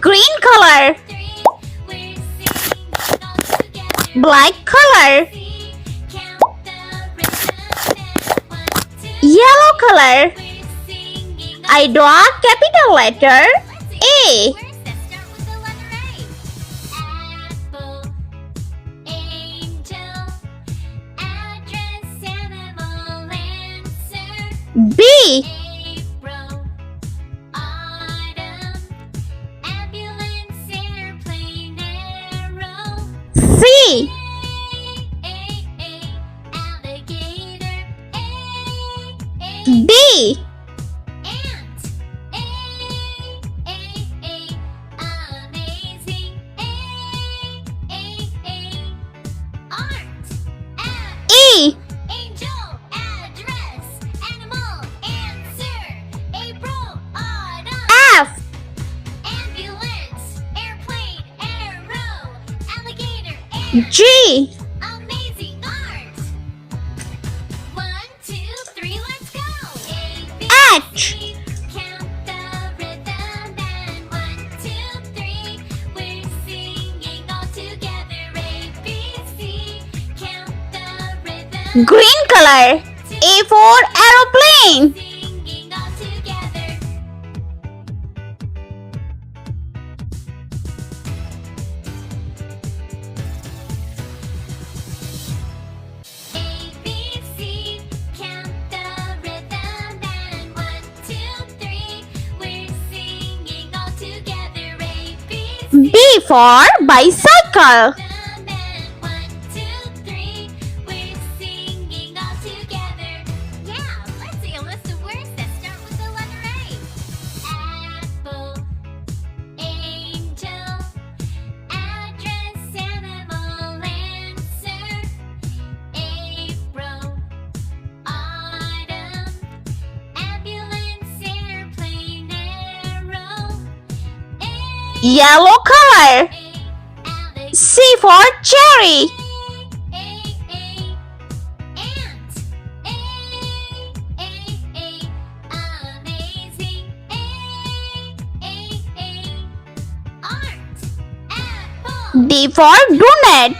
Green color. Black color. Yellow color. I draw a capital letter A. B. C. D. E. F. G. H. Green color. A for aeroplane. B for bicycle. Yellow color. C for cherry. D for donut.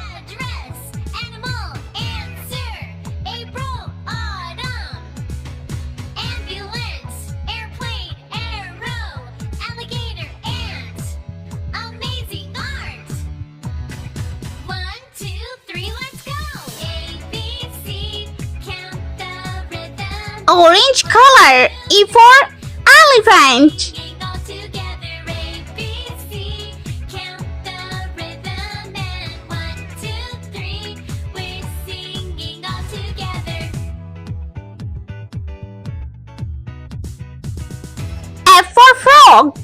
Orange color. E for elephant. F for frog.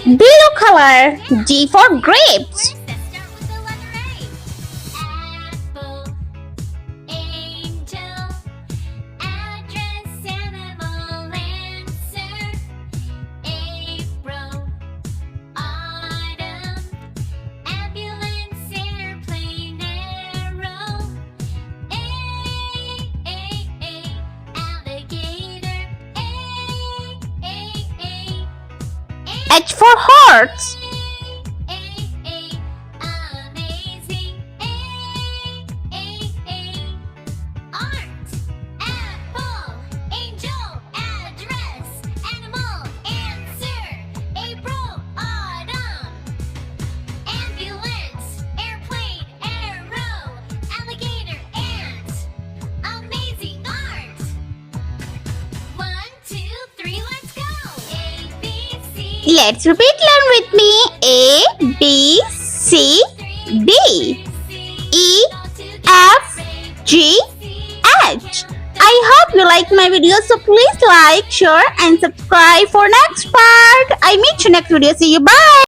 Blue color. G for grapes. H for hearts. Let's repeat, learn with me. A, B, C, D, E, F, G, H. I hope you like my video, so please like, share and subscribe for next part. I meet you next video. See you. Bye.